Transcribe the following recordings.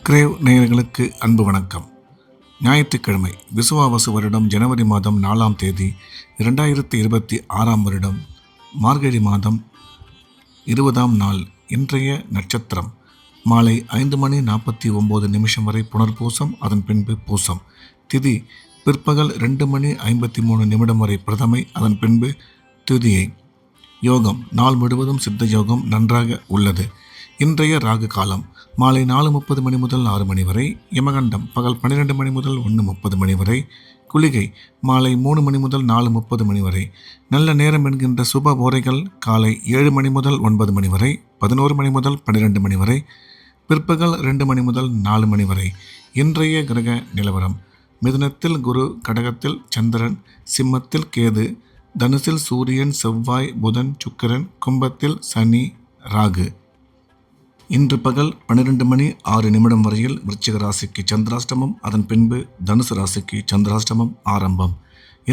Grave நேயர்களுக்கு அன்பு வணக்கம். ஞாயிற்றுக்கிழமை விசுவாவசு வருடம் ஜனவரி மாதம் 4ஆம் தேதி 2026ஆம் வருடம் மார்கழி மாதம் 20ஆம் நாள். இன்றைய நட்சத்திரம் மாலை 5:49 வரை புனர்பூசம், அதன் பின்பு பூசம். திதி பிற்பகல் 2:53 வரை பிரதமை, அதன் பின்பு துதியை. யோகம் நாள் முழுவதும் சித்த யோகம் நன்றாக உள்ளது. இன்றைய ராகு காலம் மாலை 4:30 முதல் 6 வரை. யமகண்டம் பகல் 12 முதல் 1:30 வரை. குளிகை மாலை 3 முதல் 4:30 வரை. நல்ல நேரம் என்கின்ற சுப ஓரைகள் காலை 7 முதல் 9 வரை, 11 முதல் 12 வரை, பிற்பகல் 2 முதல் 4 வரை. இன்றைய கிரக நிலவரம்: மிதுனத்தில் குரு, கடகத்தில் சந்திரன், சிம்மத்தில் கேது, தனுசில் சூரியன், செவ்வாய், புதன், சுக்கிரன், கும்பத்தில் சனி, ராகு. இன்று பகல் 12:06 வரையில் விருச்சிக ராசிக்கு சந்திராஷ்டமம், அதன் பின்பு தனுசு ராசிக்கு சந்திராஷ்டமம் ஆரம்பம்.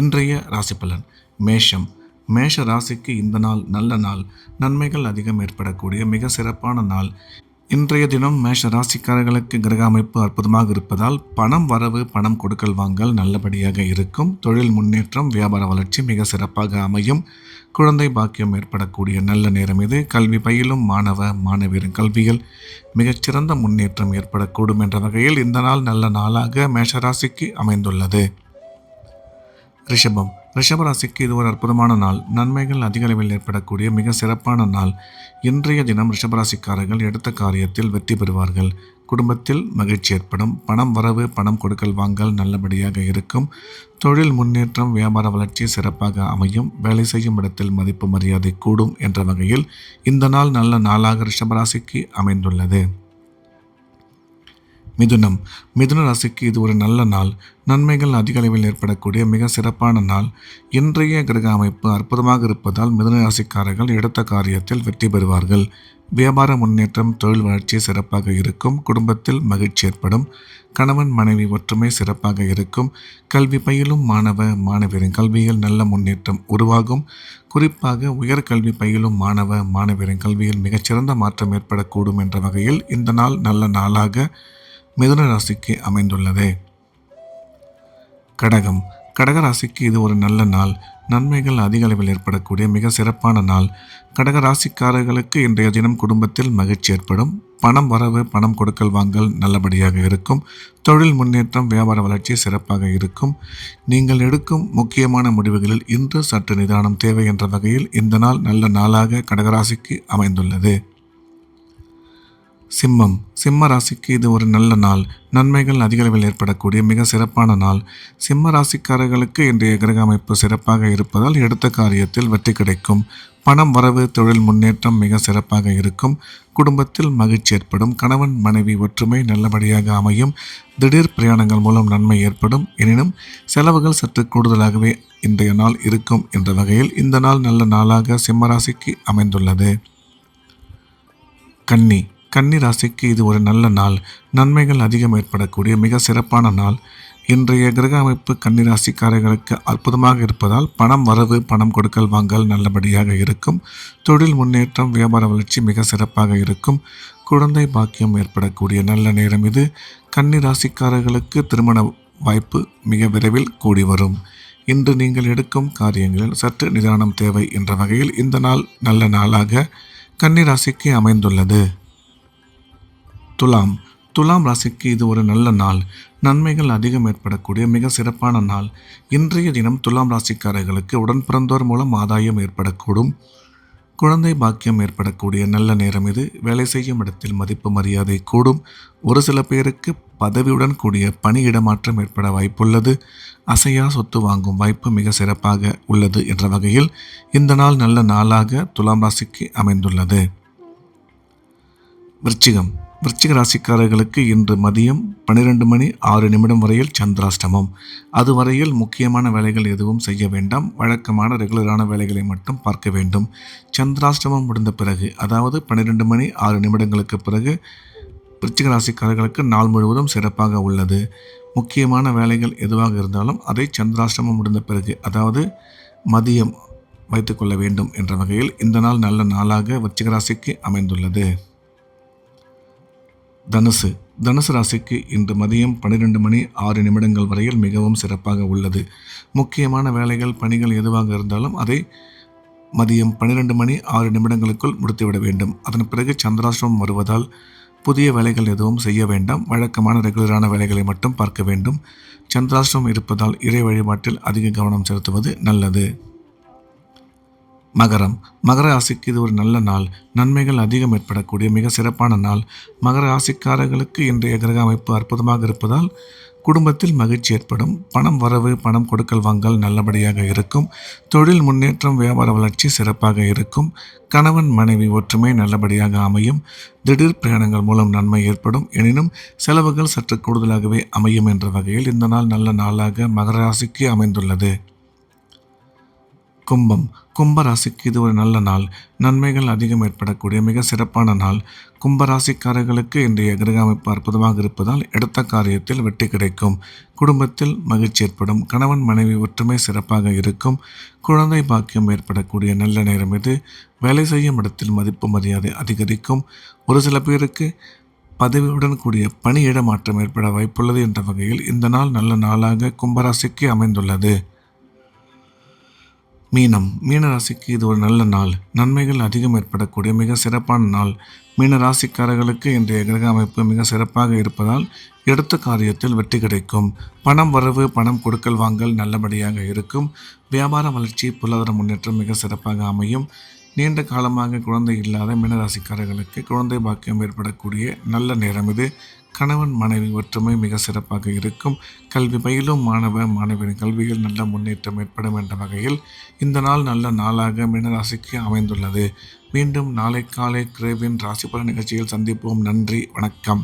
இன்றைய ராசி பலன்: மேஷம். மேஷ ராசிக்கு இந்த நாள் நல்ல நாள். நன்மைகள் அதிகம் ஏற்படக்கூடிய மிக சிறப்பான நாள். இன்றைய தினம் மேஷ ராசிக்காரர்களுக்கு கிரக அமைப்பு அற்புதமாக இருப்பதால் பணம் வரவு, பணம் கொடுக்கல் வாங்கல் நல்லபடியாக இருக்கும். தொழில் முன்னேற்றம், வியாபார வளர்ச்சி மிக சிறப்பாக அமையும். குழந்தை பாக்கியம் ஏற்படக்கூடிய நல்ல நேரம் இது. கல்வி பயிலும் மாணவ மாணவியரின் கல்வியில் மிகச்சிறந்த முன்னேற்றம் ஏற்படக்கூடும் என்ற வகையில் இந்த நாள் நல்ல நாளாக மேஷராசிக்கு அமைந்துள்ளது. ரிஷபம். ரிஷபராசிக்கு இது ஒரு அற்புதமான நாள். நன்மைகள் அதிக அளவில் ஏற்படக்கூடிய மிக சிறப்பான நாள். இன்றைய தினம் ரிஷபராசிக்காரர்கள் எடுத்த காரியத்தில் வெற்றி பெறுவார்கள். குடும்பத்தில் மகிழ்ச்சி ஏற்படும். பணம் வரவு, பணம் கொடுக்கல் வாங்கல் நல்லபடியாக இருக்கும். தொழில் முன்னேற்றம், வியாபார வளர்ச்சி சிறப்பாக அமையும். வேலை செய்யும் இடத்தில் மதிப்பு மரியாதை கூடும் என்ற வகையில் இந்த நாள் நல்ல நாளாக ரிஷபராசிக்கு அமைந்துள்ளது. மிதுனம். மிதுன ராசிக்கு இது ஒரு நல்ல நாள். நன்மைகள் அதிக அளவில் ஏற்படக்கூடிய மிக சிறப்பான நாள். இன்றைய கிரக அமைப்பு அற்புதமாக இருப்பதால் மிதுன ராசிக்காரர்கள் எடுத்த காரியத்தில் வெற்றி பெறுவார்கள். வியாபார முன்னேற்றம், தொழில் வளர்ச்சி சிறப்பாக இருக்கும். குடும்பத்தில் மகிழ்ச்சி ஏற்படும். கணவன் மனைவி ஒற்றுமை சிறப்பாக இருக்கும். கல்வி பயிலும் மாணவ மாணவியரின் கல்வியில் நல்ல முன்னேற்றம் உருவாகும். குறிப்பாக உயர்கல்வி பயிலும் மாணவ மாணவியரின் கல்வியில் மிகச்சிறந்த மாற்றம் ஏற்படக்கூடும் என்ற வகையில் இந்த நாள் நல்ல நாளாக மிதுன ராசிக்கு அமைந்துள்ளது. கடகம். கடகராசிக்கு இது ஒரு நல்ல நாள். நன்மைகள் அதிக அளவில் ஏற்படக்கூடிய மிக சிறப்பான நாள். கடக ராசிக்காரர்களுக்கு இன்றைய தினம் குடும்பத்தில் மகிழ்ச்சி ஏற்படும். பணம் வரவு, பணம் கொடுக்கல் வாங்கல் நல்லபடியாக இருக்கும். தொழில் முன்னேற்றம், வியாபார வளர்ச்சி சிறப்பாக இருக்கும். நீங்கள் எடுக்கும் முக்கியமான முடிவுகளில் இன்று சற்று நிதானம் தேவை என்ற வகையில் இந்த நாள் நல்ல நாளாக கடகராசிக்கு அமைந்துள்ளது. சிம்மம். சிம்ம ராசிக்கு இது ஒரு நல்ல நாள். நன்மைகள் அதிக அளவில் ஏற்படக்கூடிய மிக சிறப்பான நாள். சிம்ம ராசிக்காரர்களுக்கு இன்றைய கிரக அமைப்பு சிறப்பாக இருப்பதால் எடுத்த காரியத்தில் வெற்றி கிடைக்கும். பணம் வரவு, தொழில் முன்னேற்றம் மிக சிறப்பாக இருக்கும். குடும்பத்தில் மகிழ்ச்சி ஏற்படும். கணவன் மனைவி ஒற்றுமை நல்லபடியாக அமையும். திடீர் பிரயாணங்கள் மூலம் நன்மை ஏற்படும். எனினும் செலவுகள் சற்று கூடுதலாகவே இன்றைய நாள் இருக்கும் என்ற வகையில் இந்த நாள் நல்ல நாளாக சிம்ம ராசிக்கு அமைந்துள்ளது. கன்னி. கன்னி ராசிக்கு இது ஒரு நல்ல நாள். நன்மைகள் அதிகம் ஏற்படக்கூடிய மிக சிறப்பான நாள். இன்றைய கிரக அமைப்பு கன்னி ராசிக்காரர்களுக்கு அற்புதமாக இருப்பதால் பணம் வரவு, பணம் கொடுக்கல் வாங்கல் நல்லபடியாக இருக்கும். தொழில் முன்னேற்றம், வியாபார வளர்ச்சி மிக சிறப்பாக இருக்கும். குழந்தை பாக்கியம் ஏற்படக்கூடிய நல்ல நேரம் இது. கன்னி ராசிக்காரர்களுக்கு திருமண வாய்ப்பு மிக விரைவில் கூடி வரும். இன்று நீங்கள் எடுக்கும் காரியங்களில் சற்று நிதானம் தேவை என்ற வகையில் இந்த நாள் நல்ல நாளாக கன்னி ராசிக்கு அமைந்துள்ளது. துலாம். துலாம் ராசிக்கு இது ஒரு நல்ல நாள். நன்மைகள் அதிகம் ஏற்படக்கூடிய மிக சிறப்பான நாள். இன்றைய தினம் துலாம் ராசிக்காரர்களுக்கு உடன் பிறந்தோர் மூலம் ஆதாயம் ஏற்படக்கூடும். குழந்தை பாக்கியம் ஏற்படக்கூடிய நல்ல நேரம் இது. வேலை செய்யும் இடத்தில் மதிப்பு மரியாதை கூடும். ஒரு சில பேருக்கு பதவியுடன் கூடிய பணி இடமாற்றம் ஏற்பட வாய்ப்புள்ளது. அசையா சொத்து வாங்கும் வாய்ப்பு மிக சிறப்பாக உள்ளது என்ற வகையில் இந்த நாள் நல்ல நாளாக துலாம் ராசிக்கு அமைந்துள்ளது. விருச்சிகம். விருச்சிக ராசிக்காரர்களுக்கு இன்று மதியம் 12:06 வரையில் சந்திராஷ்டமம். அதுவரையில் முக்கியமான வேலைகள் எதுவும் செய்ய வேண்டாம். வழக்கமான ரெகுலரான வேலைகளை மட்டும் பார்க்க வேண்டும். சந்திராஷ்டமம் முடிந்த பிறகு, அதாவது 12:06 பிறகு விருச்சிக ராசிக்காரர்களுக்கு நாள் முழுவதும் சிறப்பாக உள்ளது. முக்கியமான வேலைகள் எதுவாக இருந்தாலும் அதை சந்திராஷ்டமம் முடிந்த பிறகு, அதாவது மதியம் வைத்துக்கொள்ள வேண்டும் என்ற வகையில் இந்த நாள் நல்ல நாளாக விருச்சிக ராசிக்கு அமைந்துள்ளது. தனுசு தனுசு ராசிக்கு இன்று மதியம் 12 மணி 6 நிமிடங்கள் வரையில் மிகவும் சிறப்பாக உள்ளது. முக்கியமான வேலைகள் பணிகள் எதுவாக இருந்தாலும் அதை மதியம் 12 மணி 6 நிமிடங்களுக்குள் முடித்துவிட வேண்டும். அதன் பிறகு சந்திராஷ்டிரமம் வருவதால் புதிய வேலைகள் எதுவும் செய்ய வேண்டாம். வழக்கமான ரெகுலரான வேலைகளை மட்டும் பார்க்க வேண்டும். சந்திராஷ்டிரமம் இருப்பதால் இறை வழிபாட்டில் அதிக கவனம் செலுத்துவது நல்லது. மகரம் மகர ராசிக்கு இது ஒரு நல்ல நாள். நன்மைகள் அதிகம் ஏற்படக்கூடிய மிக சிறப்பான நாள். மகர ராசிக்காரர்களுக்கு இன்றைய கிரக அமைப்பு அற்புதமாக இருப்பதால் குடும்பத்தில் மகிழ்ச்சி ஏற்படும். பணம் வரவு பணம் கொடுக்கல் வாங்கல் நல்லபடியாக இருக்கும். தொழில் முன்னேற்றம் வியாபார வளர்ச்சி சிறப்பாக இருக்கும். கணவன் மனைவி ஒற்றுமை நல்லபடியாக அமையும். திடீர் பிரயாணங்கள் மூலம் நன்மை ஏற்படும். எனினும் செலவுகள் சற்று கூடுதலாகவே அமையும் என்ற வகையில் இந்த நாள் நல்ல நாளாக மகர ராசிக்கு அமைந்துள்ளது. கும்ப ராசிக்கு இது ஒரு நல்ல நாள். நன்மைகள் அதிகம் ஏற்படக்கூடிய மிக சிறப்பான நாள். கும்பராசிக்காரர்களுக்கு இன்றைய கிரக அமைப்பு அற்புதமாக இருப்பதால் எடுத்த காரியத்தில் வெற்றி கிடைக்கும். குடும்பத்தில் மகிழ்ச்சி ஏற்படும். கணவன் மனைவி ஒற்றுமை சிறப்பாக இருக்கும். குழந்தை பாக்கியம் ஏற்படக்கூடிய நல்ல நேரம் இது. வேலை செய்யும் இடத்தில் மதிப்பு மரியாதை அதிகரிக்கும். ஒரு சில பேருக்கு பதவியுடன் கூடிய பணியிட மாற்றம் ஏற்பட வாய்ப்புள்ளது என்ற வகையில் இந்த நாள் நல்ல நாளாக கும்பராசிக்கு அமைந்துள்ளது. மீன ராசிக்கு இது ஒரு நல்ல நாள். நன்மைகள் அதிகம் ஏற்படக்கூடிய மிக சிறப்பான நாள். மீன ராசிக்காரர்களுக்கு இன்றைய கிரக அமைப்பு மிக சிறப்பாக இருப்பதால் எடுத்த காரியத்தில் வெற்றி கிடைக்கும். பணம் வரவு பணம் கொடுக்கல் வாங்கல் நல்லபடியாக இருக்கும். வியாபார வளர்ச்சி பொருளாதார முன்னேற்றம் மிக சிறப்பாக அமையும். நீண்ட காலமாக குழந்தை இல்லாத மீனராசிக்காரர்களுக்கு குழந்தை பாக்கியம் ஏற்படக்கூடிய நல்ல நேரம் இது. கணவன் மனைவி ஒற்றுமை மிக சிறப்பாக இருக்கும். கல்வி பயிலும் மாணவ மாணவியின் கல்வியில் நல்ல முன்னேற்றம் ஏற்படும் என்ற வகையில் இந்த நாள் நல்ல நாளாக மீனராசிக்கு அமைந்துள்ளது. மீண்டும் நாளை காலை கிரேவின் ராசி பலன் நிகழ்ச்சியில் சந்திப்போம். நன்றி, வணக்கம்.